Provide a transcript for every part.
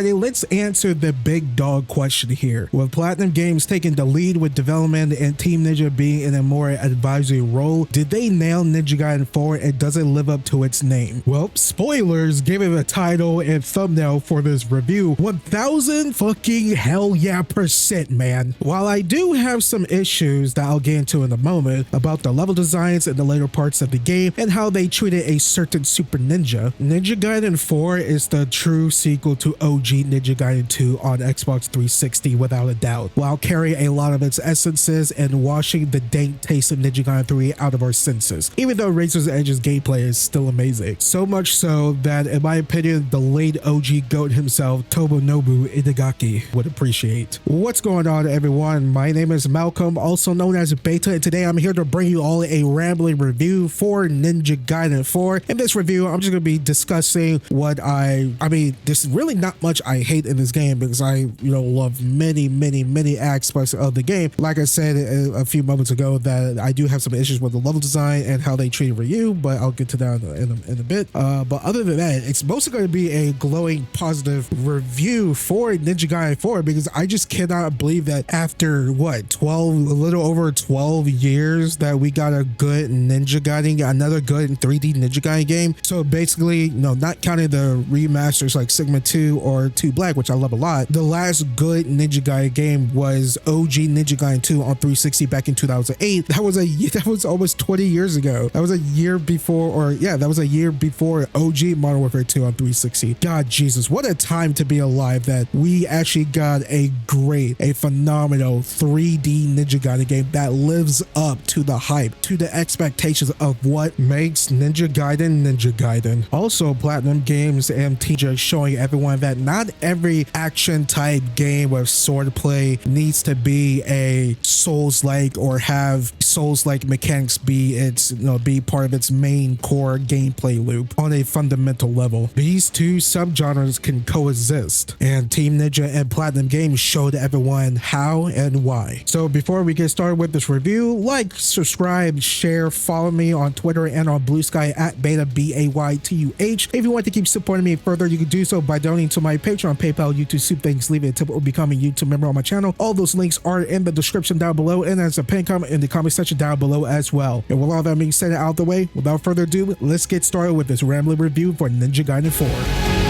Alrighty, let's answer the big dog question here. With Platinum Games taking the lead with development and Team Ninja being in a more advisory role, did they nail Ninja Gaiden 4 and does it live up to its name? Well, spoilers, give it a title and thumbnail for this review. 1000 fucking hell yeah %, man. While I do have some issues that I'll get into in a moment about the level designs in the later parts of the game and how they treated a certain super ninja, Ninja Gaiden 4 is the true sequel to OG Ninja Gaiden 2 on Xbox 360 without a doubt, while carrying a lot of its essences and washing the dank taste of Ninja Gaiden 3 out of our senses, even though Razor's Edge's gameplay is still amazing. So much so that, in my opinion, the late OG GOAT himself, Tomonobu Itagaki, would appreciate. What's going on, everyone? My name is Malcolm, also known as Baytuh, and today I'm here to bring you all a rambling review for Ninja Gaiden 4. In this review, I'm just going to be discussing what I mean, there's really not much I hate in this game because I, love many aspects of the game. Like I said a few moments ago, that I do have some issues with the level design and how they treat Ryu, but I'll get to that in a bit. But other than that, it's mostly going to be a glowing positive review for Ninja Gaiden 4 because I just cannot believe that after a little over 12 years that we got a good Ninja Gaiden, another good 3D Ninja Gaiden game. So basically, not counting the remasters like Sigma 2 or 2 Black, which I love a lot, the last good Ninja Gaiden game was OG Ninja Gaiden 2 on 360 back in 2008. That was almost 20 years ago. That was a year before, that was a year before OG Modern Warfare 2 on 360. God Jesus, what a time to be alive that we actually got a phenomenal 3D Ninja Gaiden game that lives up to the hype, to the expectations of what makes Ninja Gaiden. Also, Platinum Games and TJ showing everyone that not every action type game with swordplay needs to be a Souls-like or have Souls-like mechanics be part of its main core gameplay loop on a fundamental level. These two subgenres can coexist, and Team Ninja and Platinum Games showed everyone how and why. So before we get started with this review, like, subscribe, share, follow me on Twitter and on Blue Sky at Beta BAYTUH. If you want to keep supporting me further, you can do so by donating to my Patreon, PayPal, YouTube, Soup Things, leaving a tip, or becoming a YouTube member on my channel. All those links are in the description down below, and as a pinned comment in the comment section down below as well. And with all that being said out of the way, without further ado, let's get started with this rambling review for Ninja Gaiden 4.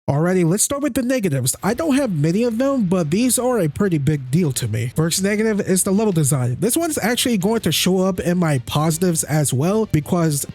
Alrighty, let's start with the negatives. I don't have many of them, but these are a pretty big deal to me. First negative is the level design. This one's actually going to show up in my positives as well because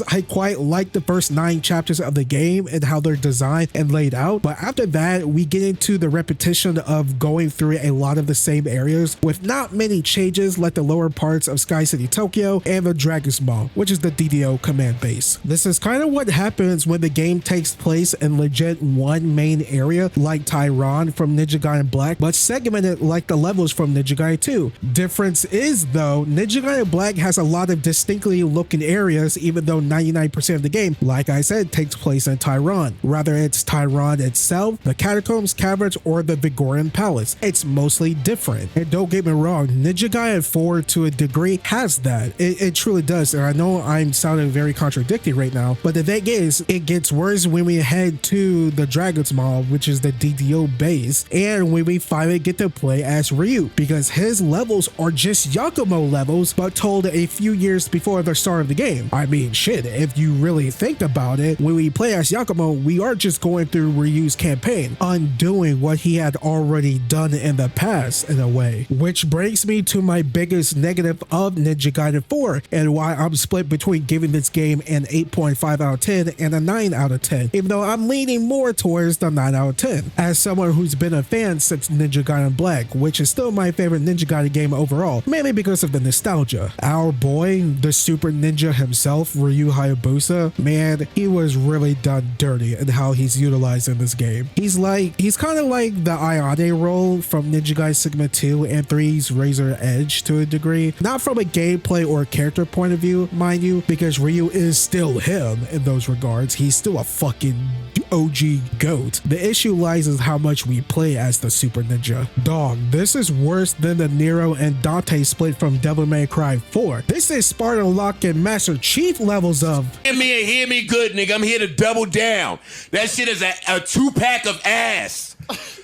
I quite like the first 9 chapters of the game and how they're designed and laid out. But after that, we get into the repetition of going through a lot of the same areas with not many changes, like the lower parts of Sky City, Tokyo, and the Dragon's Maw, which is the DDO command base. This is kind of what happens when the game takes place in legit one main area like Tyron from Ninja Gaiden Black, but segmented like the levels from Ninja Gaiden 2. Difference is though, Ninja Gaiden Black has a lot of distinctly looking areas, even though 99% of the game, like I said, takes place in Tyron. Whether it's Tyron itself, the catacombs, caverns, or the Vigorian Palace, it's mostly different. And don't get me wrong, Ninja Gaiden 4 to a degree has that. It truly does. And I know I'm sounding very contradictory right now, but the thing is, it gets worse when we head to the Dragon's Maw, which is the DDO base, and when we finally get to play as Ryu, because his levels are just Yakumo levels, but told a few years before the start of the game. I mean, shit, if you really think about it, when we play as Yakumo, we are just going through Ryu's campaign, undoing what he had already done in the past in a way. Which brings me to my biggest negative of Ninja Gaiden 4, and why I'm split between giving this game an 8.5 out of 10 and a 9 out of 10, even though I'm leaning more towards the 9 out of 10. As someone who's been a fan since Ninja Gaiden Black, which is still my favorite Ninja Gaiden game overall, mainly because of the nostalgia. Our boy, the super ninja himself, Ryu Hayabusa, man, he was really done dirty in how he's utilized in this game. He's kind of like the Ayane role from Ninja Gaiden Sigma 2 and 3's Razor Edge to a degree. Not from a gameplay or character point of view, mind you, because Ryu is still him in those regards. He's still a fucking OG GOAT. The issue lies in how much we play as the Super Ninja. Dog, this is worse than the Nero and Dante split from Devil May Cry 4. This is Spartan Lock and Master Chief levels of... Hear me and hear me good, nigga. I'm here to double down. That shit is a 2-pack of ass.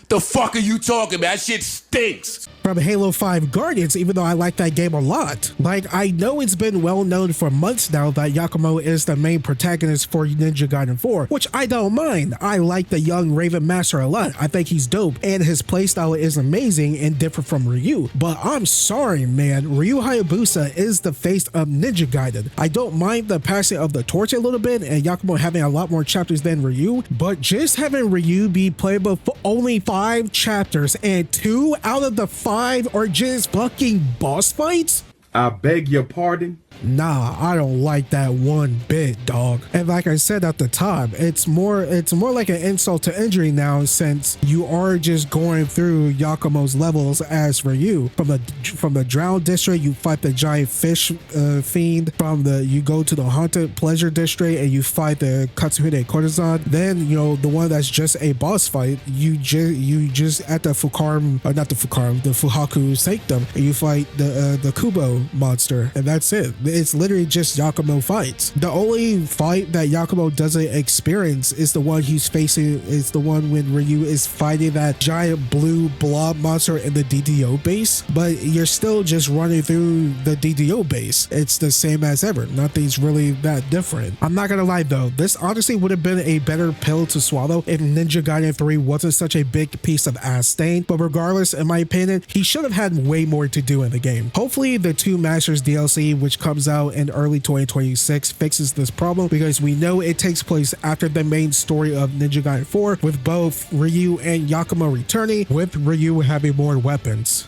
The fuck are you talking about? That shit stinks. From Halo 5 Guardians, even though I like that game a lot. Like, I know it's been well known for months now that Yakumo is the main protagonist for Ninja Gaiden 4, which I don't mind. I like the young Raven Master a lot. I think he's dope, and his playstyle is amazing and different from Ryu. But I'm sorry, man. Ryu Hayabusa is the face of Ninja Gaiden. I don't mind the passing of the torch a little bit, and Yakumo having a lot more chapters than Ryu, but just having Ryu be playable for only 5 chapters, and 2 out of the 5 are just fucking boss fights? I beg your pardon? Nah, I don't like that one bit, dog. And like I said at the time, it's more like an insult to injury now, since you are just going through Yakumo's levels as Ryu. From the Drowned District, you fight the giant fish fiend. You go to the Haunted Pleasure District and you fight the Katsuhide Courtesan. Then, you know, the one that's just a boss fight, you just at the the Fuhaku Sanctum, and you fight the Kubo monster, and that's it. It's literally just Yakumo fights. The only fight that Yakumo doesn't experience is the one he's facing, is the one when Ryu is fighting that giant blue blob monster in the DDO base, but you're still just running through the DDO base. It's the same as ever. Nothing's really that different. I'm not gonna lie though, this honestly would have been a better pill to swallow if Ninja Gaiden 3 wasn't such a big piece of ass stain, but regardless, in my opinion, he should have had way more to do in the game. Hopefully the Two Masters DLC, which comes out in early 2026, fixes this problem, because we know it takes place after the main story of Ninja Gaiden 4, with both Ryu and Yakumo returning, with Ryu having more weapons.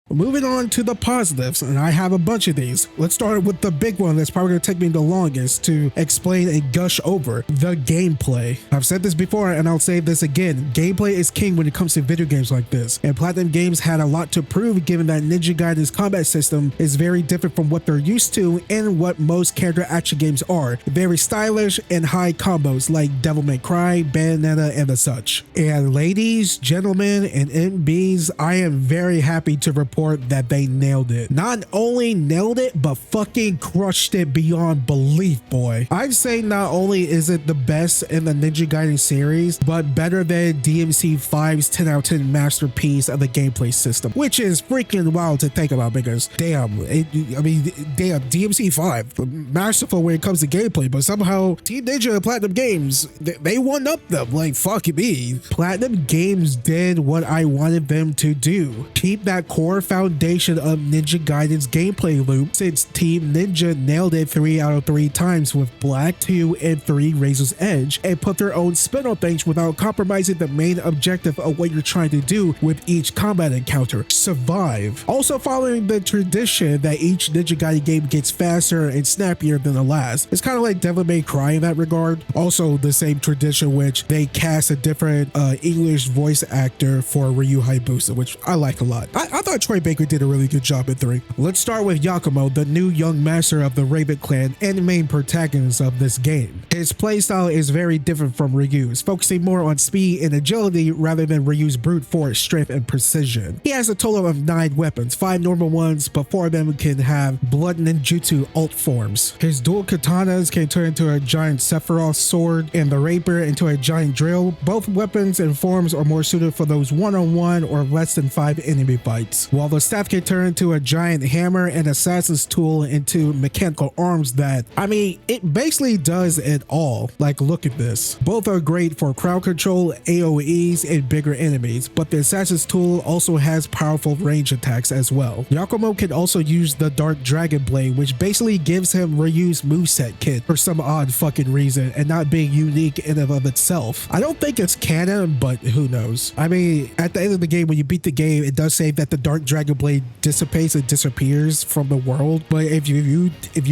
Moving on to the positives, and I have a bunch of these. Let's start with the big one that's probably going to take me the longest to explain and gush over: the gameplay. I've said this before and I'll say this again, gameplay is king when it comes to video games like this, and Platinum Games had a lot to prove, given that Ninja Gaiden's combat system is very different from what they're used to and what most character action games are. Very stylish and high combos like Devil May Cry, Bayonetta, and the such. And ladies, gentlemen, and MBs, I am very happy to report that they nailed it. Not only nailed it, but fucking crushed it beyond belief, boy. I'd say not only is it the best in the Ninja Gaiden series, but better than DMC5's 10 out of 10 masterpiece of the gameplay system, which is freaking wild to think about, because damn, DMC5, masterful when it comes to gameplay, but somehow Team Ninja and Platinum Games, they one up them. Like, fuck me. Platinum Games did what I wanted them to do. Keep that core foundation of Ninja Gaiden's gameplay loop, since Team Ninja nailed it 3 out of 3 times with Black, 2, and 3 Razor's Edge, and put their own spin on things without compromising the main objective of what you're trying to do with each combat encounter: survive. Also following the tradition that each Ninja Gaiden game gets faster and snappier than the last. It's kind of like Devil May Cry in that regard. Also the same tradition which they cast a different English voice actor for Ryu Hayabusa, which I like a lot. I thought Troy Baker did a really good job in 3. Let's start with Yakumo, the new young master of the Raven clan and main protagonist of this game. His playstyle is very different from Ryu's, focusing more on speed and agility rather than Ryu's brute force strength and precision. He has a total of 9 weapons, 5 normal ones, but 4 of them can have blood ninjutsu alt forms. His dual katanas can turn into a giant Sephiroth sword and the rapier into a giant drill. Both weapons and forms are more suited for those one-on-one or less than 5 enemy fights, while the staff can turn into a giant hammer and assassin's tool into mechanical arms that, I mean, it basically does it all. Like, look at this. Both are great for crowd control, AoEs, and bigger enemies, but the assassin's tool also has powerful range attacks as well. Yakumo can also use the Dark Dragon Blade, which basically gives him Ryu's moveset kit for some odd fucking reason, and not being unique in and of itself. I don't think it's canon, but who knows. I mean, at the end of the game, when you beat the game, it does say that the Dark Dragon Dragon Blade dissipates and disappears from the world. But if you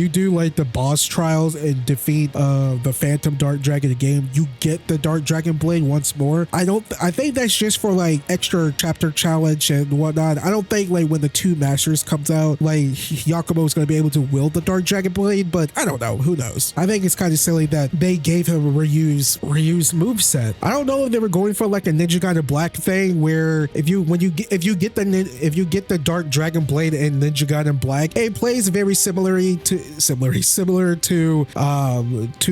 do like the boss trials and defeat the Phantom Dark Dragon game, you get the Dark Dragon Blade once more. I think that's just for like extra chapter challenge and whatnot. I don't think like when the Two Masters comes out, like Yakumo is going to be able to wield the Dark Dragon Blade, but I don't know. Who knows? I think it's kind of silly that they gave him a reused moveset. I don't know if they were going for like a Ninja Gaiden Black thing where if you get the Dark Dragon Blade in Ninja Gaiden Black, it plays very similar to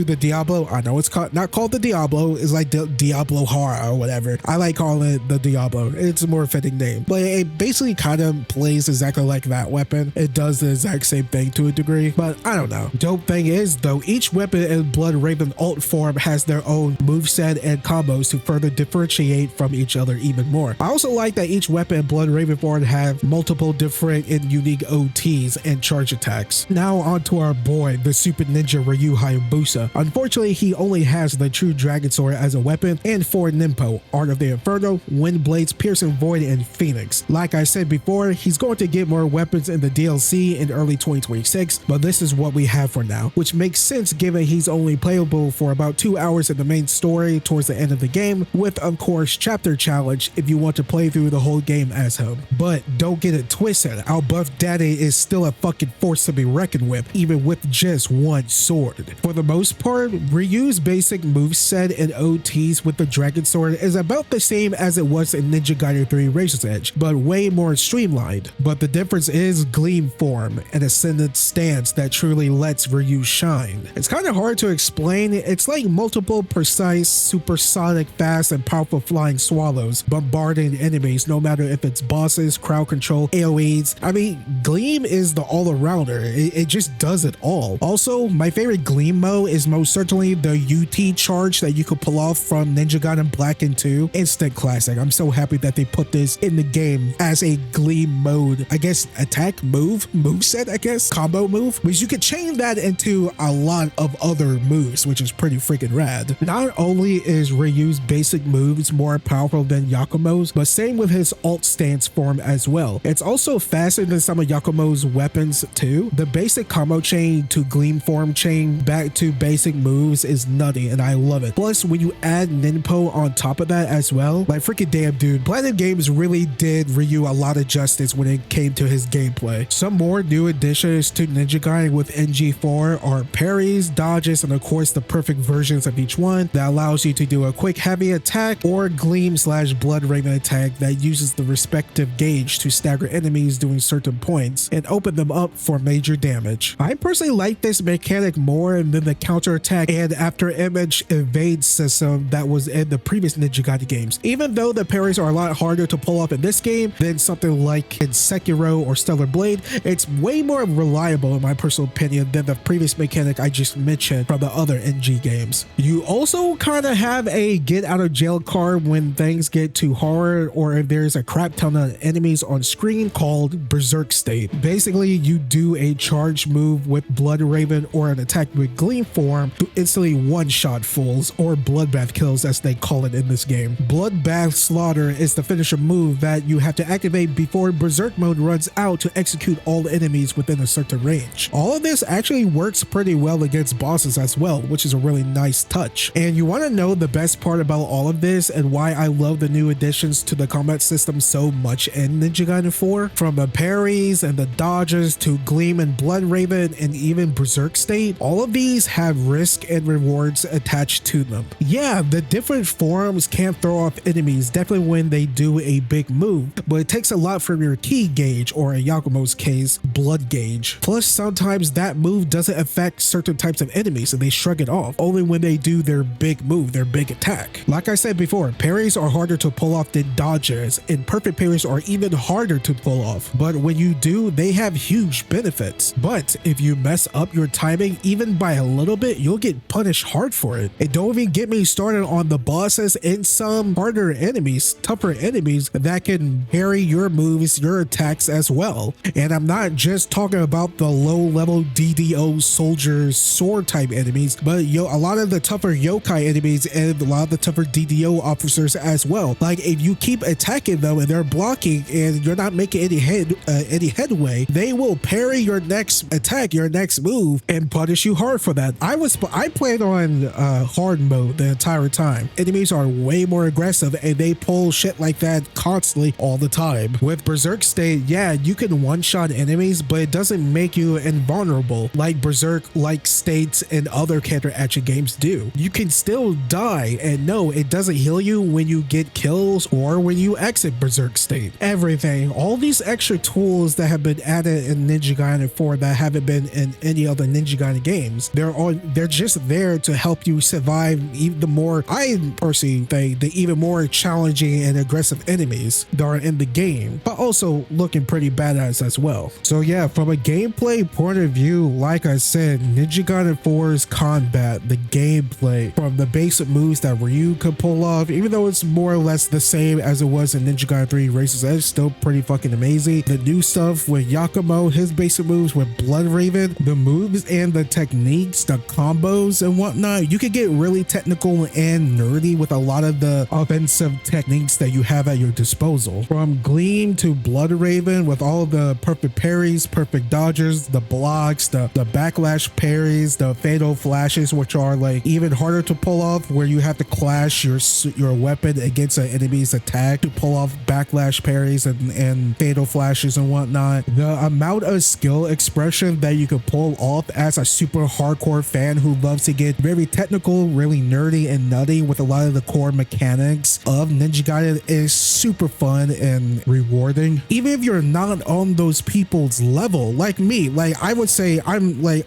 the Diablo. I know it's not called the Diablo. It's like Diablo Hara or whatever. I like calling it the Diablo. It's a more fitting name, but it basically kind of plays exactly like that weapon. It does the exact same thing to a degree, but I don't know. Dope thing is though, each weapon in Blood Raven alt form has their own moveset and combos to further differentiate from each other even more. I also like that each weapon in Blood Raven form have multiple different and unique OTs and charge attacks. Now on to our boy, the Super Ninja Ryu Hayabusa. Unfortunately, he only has the True Dragon Sword as a weapon and 4 Ninpo, Art of the Inferno, Wind Blades, Piercing Void, and Phoenix. Like I said before, he's going to get more weapons in the DLC in early 2026, but this is what we have for now, which makes sense given he's only playable for about 2 hours in the main story towards the end of the game, with of course chapter challenge if you want to play through the whole game as him. But don't get it twisted, our buff daddy is still a fucking force to be reckoned with, even with just one sword. For the most part, Ryu's basic moveset and OTs with the Dragon Sword is about the same as it was in Ninja Gaiden 3 Razor's Edge, but way more streamlined. But the difference is Gleam form, an ascendant stance that truly lets Ryu shine. It's kind of hard to explain. It's like multiple precise, supersonic, fast, and powerful flying swallows bombarding enemies, no matter if it's bosses, crowd control, AoEs. I mean, Gleam is the all-arounder. It just does it all. Also, my favorite Gleam mode is most certainly the UT charge that you could pull off from Ninja Gaiden Black and 2. Instant classic. I'm so happy that they put this in the game as a Gleam mode, I guess, attack moveset, I guess, combo move, which you could chain that into a lot of other moves, which is pretty freaking rad. Not only is Ryu's basic moves more powerful than Yakumo's, but same with his alt stance form as well. It's also faster than some of Yakumo's weapons too. The basic combo chain to Gleam form chain back to basic moves is nutty and I love it. Plus, when you add Ninpo on top of that as well, like freaking damn dude, Platinum Games really did Ryu a lot of justice when it came to his gameplay. Some more new additions to Ninja Gaiden with NG4 are parries, dodges, and of course the perfect versions of each one that allows you to do a quick heavy attack or Gleam/Blood Raven attack that uses the respective gauge to stagger enemies doing certain points and open them up for major damage. I personally like this mechanic more than the counterattack and after image evade system that was in the previous Ninja Gaiden games. Even though the parries are a lot harder to pull off in this game than something like in Sekiro or Stellar Blade, it's way more reliable in my personal opinion than the previous mechanic I just mentioned from the other NG games. You also kind of have a get out of jail card when things get too hard or if there's a crap ton of enemies on screen called Berserk State. Basically, you do a charge move with Blood Raven or an attack with Gleam form to instantly one-shot fools or bloodbath kills as they call it in this game. Bloodbath Slaughter is the finisher move that you have to activate before Berserk mode runs out to execute all enemies within a certain range. All of this actually works pretty well against bosses as well, which is a really nice touch. And you want to know the best part about all of this and why I love the new additions to the combat system so much in Ninja Gaiden 4? From the parries and the dodges to Gleam and Blood Raven and even Berserk State, all of these have risk and rewards attached to them. Yeah, the different forms can throw off enemies definitely when they do a big move, but it takes a lot from your key gauge, or in Yakumo's case, blood gauge. Plus, sometimes that move doesn't affect certain types of enemies and they shrug it off only when they do their big move, their big attack. Like I said before, parries are harder to pull off than dodges, and perfect parries are even harder to pull off, but when you do, they have huge benefits. But if you mess up your timing even by a little bit, you'll get punished hard for it. And don't even get me started on the bosses and some harder enemies, tougher enemies that can parry your moves, your attacks as well. And I'm not just talking about the low level DDO soldiers sword type enemies, but a lot of the tougher yokai enemies and a lot of the tougher DDO officers as well. Like if you keep attacking them and they're blocking and and you're not making any headway, they will parry your next attack, your next move, and punish you hard for that. I played on hard mode the entire time. Enemies are way more aggressive and they pull shit like that constantly all the time. With Berserk State, yeah, you can one-shot enemies, but it doesn't make you invulnerable like Berserk-like states and other character action games do. You can still die, and no, it doesn't heal you when you get kills or when you exit Berserk State. Everything, all these extra tools that have been added in Ninja Gaiden 4 that haven't been in any other Ninja Gaiden games, they're just there to help you survive even the more, I personally think, the even more challenging and aggressive enemies that are in the game, but also looking pretty badass as well. So yeah, from a gameplay point of view, like I said, Ninja Gaiden 4's combat, the gameplay, from the basic moves that Ryu could pull off, even though it's more or less the same as it was in Ninja Gaiden 3 Razor's Edge, still pretty fucking amazing. The new stuff with Yakumo, his basic moves with Blood Raven, the moves and the techniques, the combos and whatnot, you could get really technical and nerdy with a lot of the offensive techniques that you have at your disposal. From Gleam to Blood Raven, with all the perfect parries, perfect dodges, the blocks, the backlash parries, the fatal flashes, which are like even harder to pull off, where you have to clash your weapon against an enemy's attack to pull off backlash parries and fatal flashes and whatnot. The amount of skill expression that you could pull off as a super hardcore fan who loves to get very technical, really nerdy and nutty with a lot of the core mechanics of Ninja Gaiden is super fun and rewarding. Even if you're not on those people's level, like me, like I would say I'm a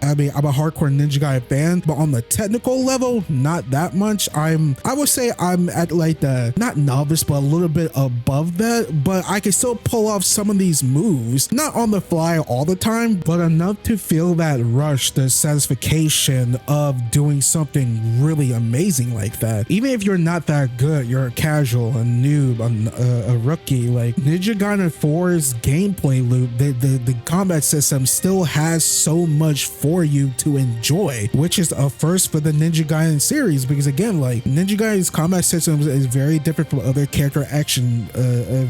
hardcore Ninja Gaiden fan, but on the technical level, not that much. I would say I'm at like the, not novice, but a little bit above that, but I can still pull off some of these moves, not on the fly all the time, but enough to feel that rush, the satisfaction of doing something really amazing like that. Even if you're not that good, you're a casual, a noob, a rookie, like Ninja Gaiden 4's gameplay loop, the combat system still has so much for you to enjoy, which is a first for the Ninja Gaiden series, because again, like Ninja Gaiden's combat system is very different from other character action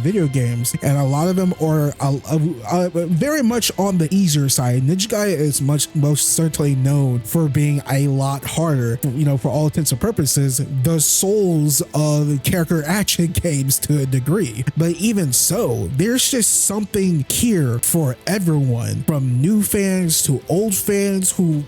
video games, and a lot of them are very much on the easier side. Ninja Gaiden is most certainly known for being a lot harder, you know, for all intents and purposes, the Souls of character action games to a degree. But even so, there's just something here for everyone, from new fans to old fans who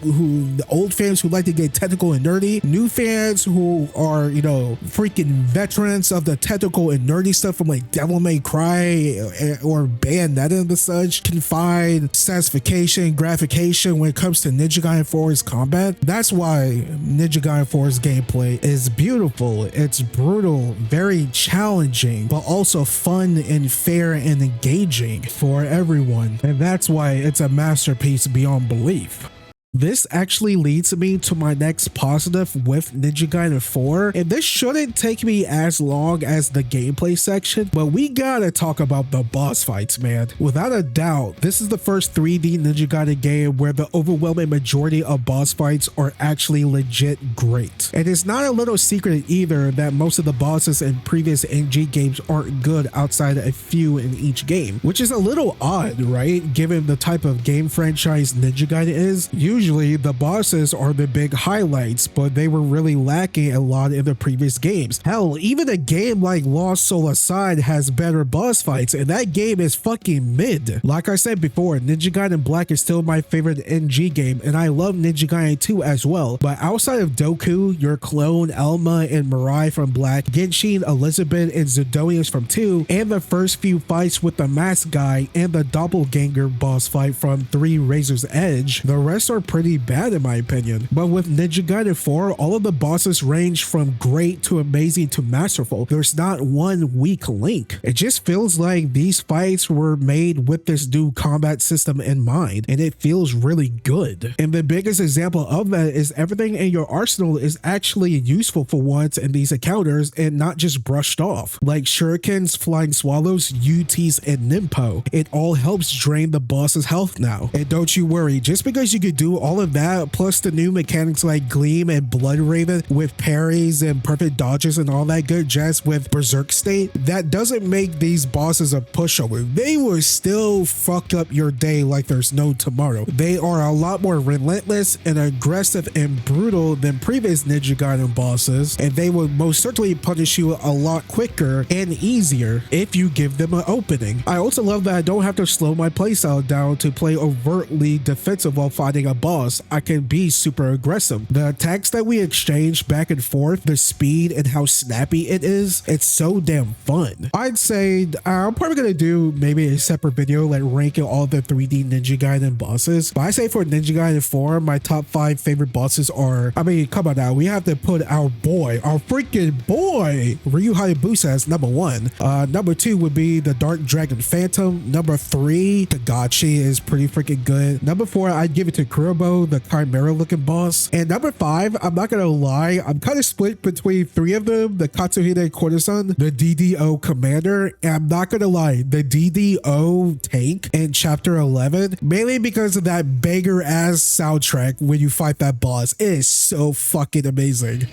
like to get technical and nerdy, new fans who are, you know, freaking veterans of the technical and nerdy stuff from like Devil May Cry or Bayonetta and the such, can find satisfaction, gratification when it comes to Ninja Gaiden 4's combat. That's why Ninja Gaiden 4's gameplay is beautiful. It's brutal, very challenging, but also fun and fair and engaging for everyone. And that's why it's a masterpiece beyond belief. This actually leads me to my next positive with Ninja Gaiden 4, and this shouldn't take me as long as the gameplay section, but we gotta talk about the boss fights, man. Without a doubt, this is the first 3D Ninja Gaiden game where the overwhelming majority of boss fights are actually legit great. And it's not a little secret either that most of the bosses in previous NG games aren't good outside of a few in each game, which is a little odd, right? Given the type of game franchise Ninja Gaiden is. Usually the bosses are the big highlights, but they were really lacking a lot in the previous games. Hell, even a game like Lost Soul Aside has better boss fights, and that game is fucking mid. Like I said before, Ninja Gaiden Black is still my favorite NG game, and I love Ninja Gaiden 2 as well, but outside of Doku, your clone, Elma and Mirai from Black, Genshin, Elizabeth and Zidonius from 2, and the first few fights with the mask guy and the doppelganger boss fight from 3 Razor's Edge, the rest are pretty bad in my opinion. But with Ninja Gaiden 4, all of the bosses range from great to amazing to masterful. There's not one weak link. It just feels like these fights were made with this new combat system in mind, and it feels really good. And the biggest example of that is everything in your arsenal is actually useful for once in these encounters and not just brushed off. Like shurikens, flying swallows, UTs, and Nimpo. It all helps drain the boss's health now. And don't you worry, just because you could do all of that, plus the new mechanics like Gleam and Blood Raven with parries and perfect dodges and all that good jazz with Berserk State, that doesn't make these bosses a pushover. They will still fuck up your day like there's no tomorrow. They are a lot more relentless and aggressive and brutal than previous Ninja Gaiden bosses, and they will most certainly punish you a lot quicker and easier if you give them an opening. I also love that I don't have to slow my playstyle down to play overtly defensive while fighting a boss. I can be super aggressive. The attacks that we exchange back and forth, the speed and how snappy it is, it's so damn fun. I'd say I'm probably gonna do maybe a separate video like ranking all the 3D Ninja Gaiden bosses, but I say for Ninja Gaiden 4, my top 5 favorite bosses are, I mean, come on now, we have to put our boy, our freaking boy, Ryu Hayabusa as number 1. Number 2 would be the Dark Dragon Phantom. Number 3, Thoguhts is pretty freaking good. Number 4, I'd give it to Kurobo, the Chimera looking boss. And number 5, I'm not gonna lie, I'm kind of split between 3 of them, the Katsuhide Courtesan, the DDO Commander, and I'm not gonna lie, the DDO tank in chapter 11, mainly because of that banger ass soundtrack when you fight that boss. It is so fucking amazing.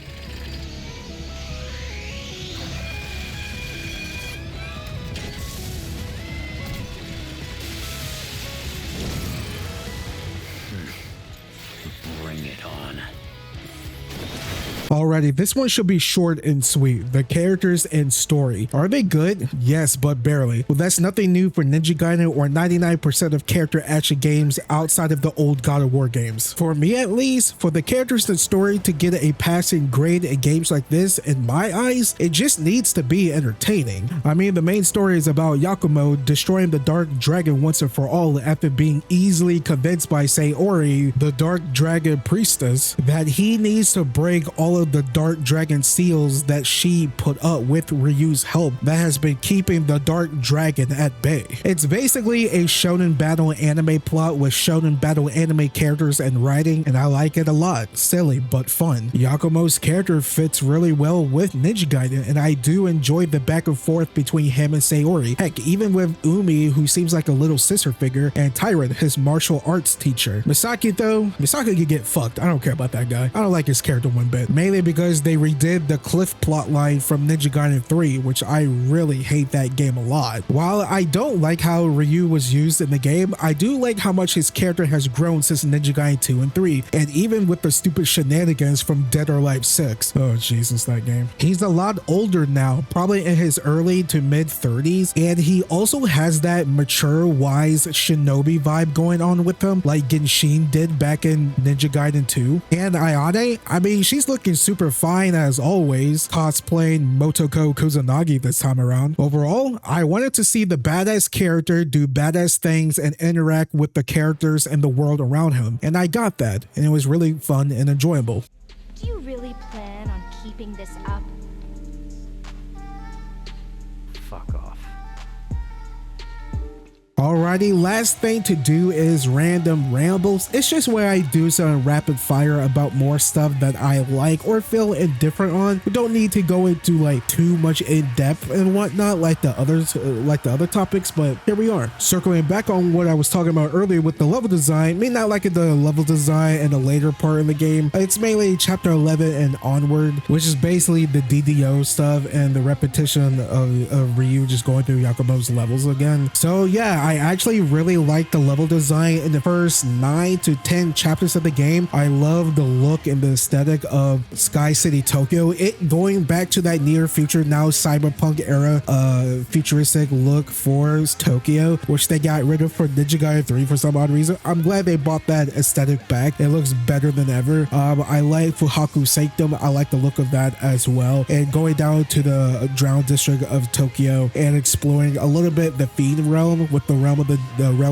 Bring it on. Alrighty, this one should be short and sweet. The characters and story. Are they good? Yes, but barely. Well, that's nothing new for Ninja Gaiden or 99% of character action games outside of the old God of War games. For me at least, for the characters and story to get a passing grade in games like this, in my eyes, it just needs to be entertaining. I mean, the main story is about Yakumo destroying the Dark Dragon once and for all after being easily convinced by Sayori, the Dark Dragon Priestess, that he needs to break all of the Dark Dragon seals that she put up with Ryu's help that has been keeping the Dark Dragon at bay. It's basically a shonen battle anime plot with shonen battle anime characters and writing, and I like it a lot. Silly but fun. Yakumo's character fits really well with Ninja Gaiden, and I do enjoy the back and forth between him and Sayori. Heck, even with Umi, who seems like a little sister figure, and Tyrant, his martial arts teacher. Misaki though, Misaki can get fucked. I don't care about that guy. I don't like his character one bit. Mainly because they redid the Cliff plotline from Ninja Gaiden 3, which I really hate that game a lot. While I don't like how Ryu was used in the game, I do like how much his character has grown since Ninja Gaiden 2 and 3, and even with the stupid shenanigans from Dead or Alive 6. Oh Jesus, that game. He's a lot older now, probably in his early to mid 30s, and he also has that mature, wise shinobi vibe going on with him, like Genshin did back in Ninja Gaiden 2. And Ayane, I mean, she's looking super fine as always, cosplaying Motoko Kusanagi this time around. Overall, I wanted to see the badass character do badass things and interact with the characters and the world around him, and I got that, and it was really fun and enjoyable. Do you really plan on keeping this up? Fuck off. Alrighty, last thing to do is random rambles. It's just where I do some rapid fire about more stuff that I like or feel indifferent on. We don't need to go into like too much in depth and whatnot like the other topics, but here we are. Circling back on what I was talking about earlier with the level design, me not liking the level design in the later part of the game. It's mainly chapter 11 and onward, which is basically the DDO stuff and the repetition of Ryu just going through Yakumo's levels again. So yeah, I actually really like the level design in the first 9 to 10 chapters of the game. I love the look and the aesthetic of Sky City Tokyo. It going back to that near future, now cyberpunk era futuristic look for Tokyo, which they got rid of for Ninja Gaiden 3 for some odd reason. I'm glad they brought that aesthetic back. It looks better than ever. I like Fuhaku Sanctum. I like the look of that as well. And going down to the drowned district of Tokyo and exploring a little bit the Fiend realm with the realm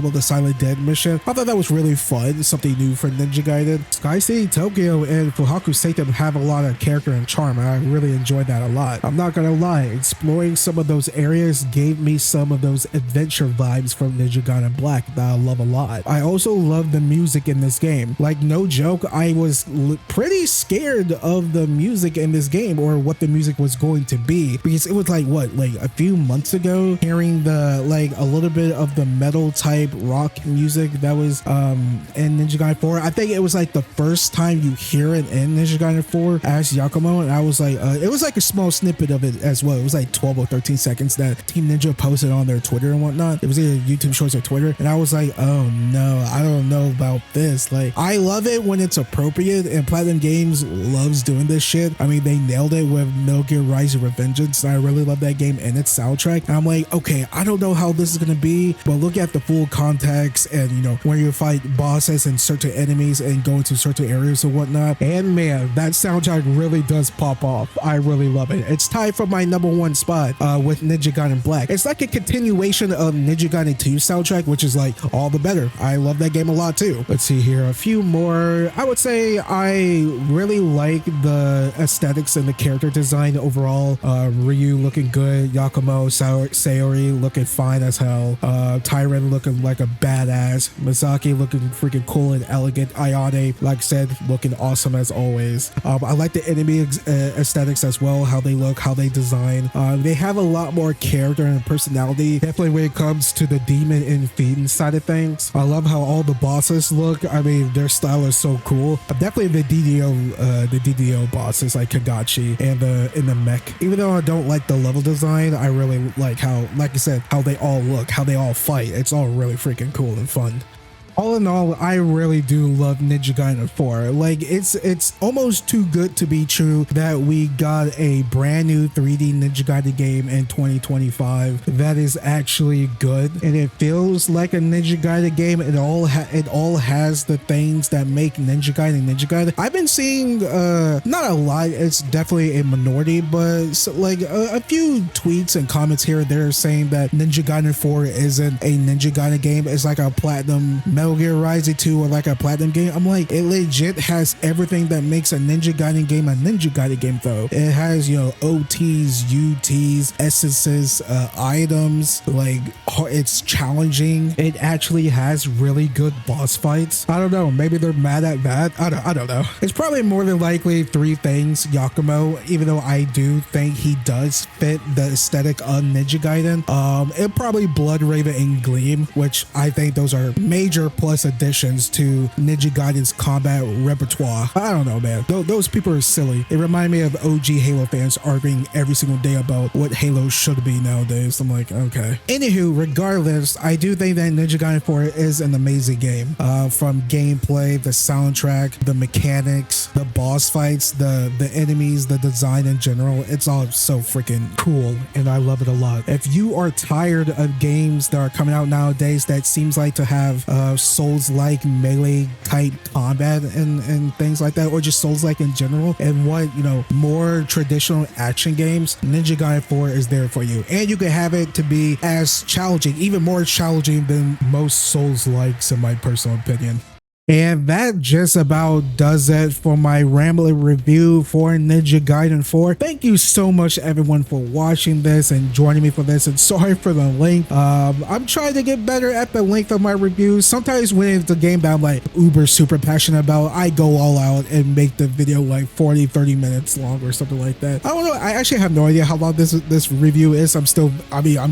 of the Silent Dead mission. I thought that was really fun, something new for Ninja Gaiden. Sky City Tokyo and Fuhaku Sanctum have a lot of character and charm, and I really enjoyed that a lot. I'm not gonna lie, exploring some of those areas gave me some of those adventure vibes from Ninja Gaiden Black that I love a lot. I also love the music in this game. Like, no joke, I was pretty scared of the music in this game, or what the music was going to be, because it was like, what, like a few months ago, hearing the like a little bit of of the metal type rock music that was in Ninja Gaiden 4. I think it was like the first time you hear it in Ninja Gaiden 4 as Yakumo, and I was like, it was like a small snippet of it as well. It was like 12 or 13 seconds that Team Ninja posted on their Twitter and whatnot. It was either YouTube Shorts or Twitter, and I was like, oh no, I don't know about this. Like, I love it when it's appropriate, and Platinum Games loves doing this shit. I mean, they nailed it with Metal Gear Rise of Revengeance, and I really love that game and its soundtrack. And I'm like, okay, I don't know how this is gonna be, but look at the full context, and you know, when you fight bosses and certain enemies and go into certain areas and whatnot, and man, that soundtrack really does pop off. I really love it. It's tied for my #1 spot with Ninja Gaiden Black. It's like a continuation of Ninja Gaiden 2 soundtrack, which is like all the better. I love that game a lot too. Let's see here, a few more. I would say I really like the aesthetics and the character design overall. Ryu looking good, Yakumo, Sayori looking fine as hell, Tyrant looking like a badass, Misaki looking freaking cool and elegant, Ayane, like I said, looking awesome as always. I like the enemy aesthetics as well, how they look, how they design. They have a lot more character and personality, definitely when it comes to the demon and fiend side of things. I love how all the bosses look. I mean, their style is so cool. Definitely the DDO bosses like Kagachi and the mech. Even though I don't like the level design, I really like how, like I said, how they all look, how they all fight. It's all really freaking cool and fun. All in all, I really do love Ninja Gaiden 4. Like, it's almost too good to be true that we got a brand new 3D Ninja Gaiden game in 2025 that is actually good, and it feels like a Ninja Gaiden game. It all has the things that make Ninja Gaiden. I've been seeing not a lot, it's definitely a minority, but like a few tweets and comments here and there saying that Ninja Gaiden 4 isn't a Ninja Gaiden game. It's like a platinum Metal Gear Rising 2 or like a platinum game. I'm like, it legit has everything that makes a Ninja Gaiden game though. It has, you know, OTs, UTs, essences, items, like it's challenging. It actually has really good boss fights. I don't know, maybe they're mad at that. I don't know. It's probably more than likely three things Yakumo, even though I do think he does fit the aesthetic of Ninja Gaiden. It probably Blood Raven and Gleam, which I think those are major plus additions to Ninja Gaiden's combat repertoire. I don't know, man. Those people are silly. It reminded me of OG Halo fans arguing every single day about what Halo should be nowadays. I'm like, okay. Anywho, regardless, I do think that Ninja Gaiden 4 is an amazing game. From gameplay, the soundtrack, the mechanics, the boss fights, the enemies, the design in general. It's all so freaking cool, and I love it a lot. If you are tired of games that are coming out nowadays that seems like to have Souls-like melee type combat and things like that, or just Souls-like in general, and want, you know, more traditional action games, Ninja Gaiden 4 is there for you. And you can have it to be as challenging, even more challenging than most Souls-likes in my personal opinion. And that just about does it for my rambling review for Ninja Gaiden 4. Thank you so much everyone for watching this and joining me for this, and sorry for the length. I'm trying to get better at the length of my reviews. Sometimes when it's a game that I'm like uber super passionate about, I go all out and make the video like 40-30 minutes long or something like that. I don't know, I actually have no idea how long this review is. I'm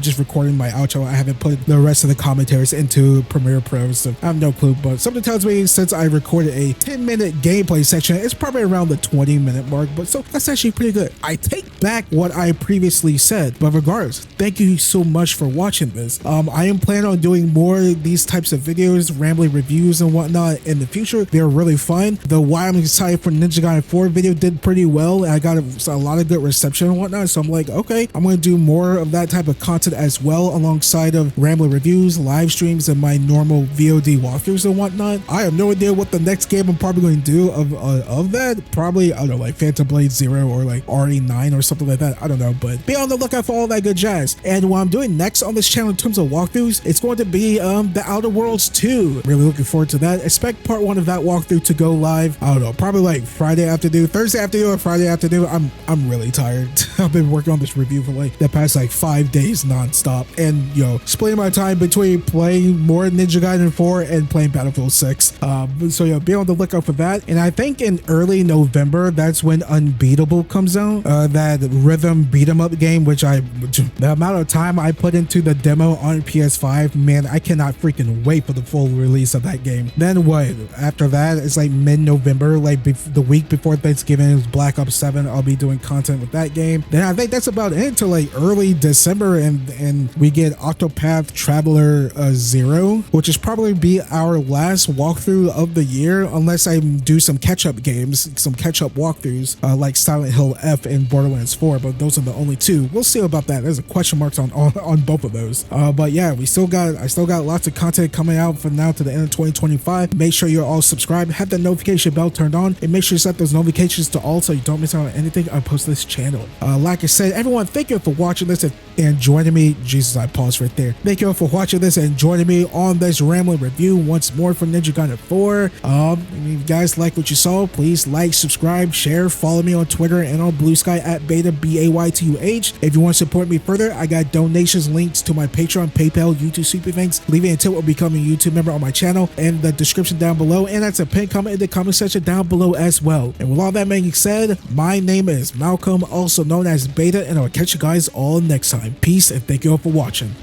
just recording my outro. I haven't put the rest of the commentaries into Premiere Pro, so I have no clue, but something tells me since I recorded a 10-minute gameplay section, it's probably around the 20-minute mark, but so that's actually pretty good. I take back what I previously said, but regardless, thank you so much for watching this. I am planning on doing more of these types of videos, rambling reviews and whatnot in the future. They're really fun. The Why I'm Excited for Ninja Gaiden 4 video did pretty well. I got a lot of good reception and whatnot, so I'm like, okay, I'm going to do more of that type of content as well, alongside of rambling reviews, live streams, and my normal VOD walkthroughs and whatnot. I have no idea what the next game I'm probably going to do of that. Probably, I don't know, like Phantom Blade 0 or like RE9 or something like that. I don't know, but be on the lookout for all that good jazz. And what I'm doing next on this channel in terms of walkthroughs, it's going to be the Outer Worlds 2. Really looking forward to that. Expect part 1 of that walkthrough to go live, I don't know, probably like Friday afternoon, Thursday afternoon or Friday afternoon. I'm really tired. I've been working on this review for like the past like 5 days non-stop, and you know, splitting my time between playing more Ninja Gaiden 4 and playing Battlefield 6. So yeah, be on the lookout for that. And I think in early November, that's when Unbeatable comes out. That rhythm beat 'em up game, the amount of time I put into the demo on PS5, man, I cannot freaking wait for the full release of that game. Then what? After that, it's like mid-November, like the week before Thanksgiving is Black Ops 7. I'll be doing content with that game. Then I think that's about it until like early December, and we get Octopath Traveler 0, which is probably be our last walkthrough of the year, unless I do some catch-up games, some catch-up walkthroughs like Silent Hill F and Borderlands 4, but those are the only two. We'll see about that. There's a question marks on both of those. But yeah, I still got lots of content coming out from now to the end of 2025. Make sure you're all subscribed, have the notification bell turned on, and make sure you set those notifications to all so you don't miss out on anything I post this channel. Like I said, everyone, thank you for watching this and joining me. Jesus, I paused right there. Thank you all for watching this and joining me on this rambling review once more for Ninja Gaiden 4. If you guys like what you saw, please like, subscribe, share, follow me on Twitter and on Blue Sky at Baytuh, Baytuh. If you want to support me further, I got donations links to my Patreon, PayPal, YouTube Super Thanks. Leave it until we'll become a YouTube member on my channel and the description down below, and that's a pinned comment in the comment section down below as well. And with all that being said, my name is Malcolm, also known as Baytuh, and I'll catch you guys all next time. Peace and thank you all for watching.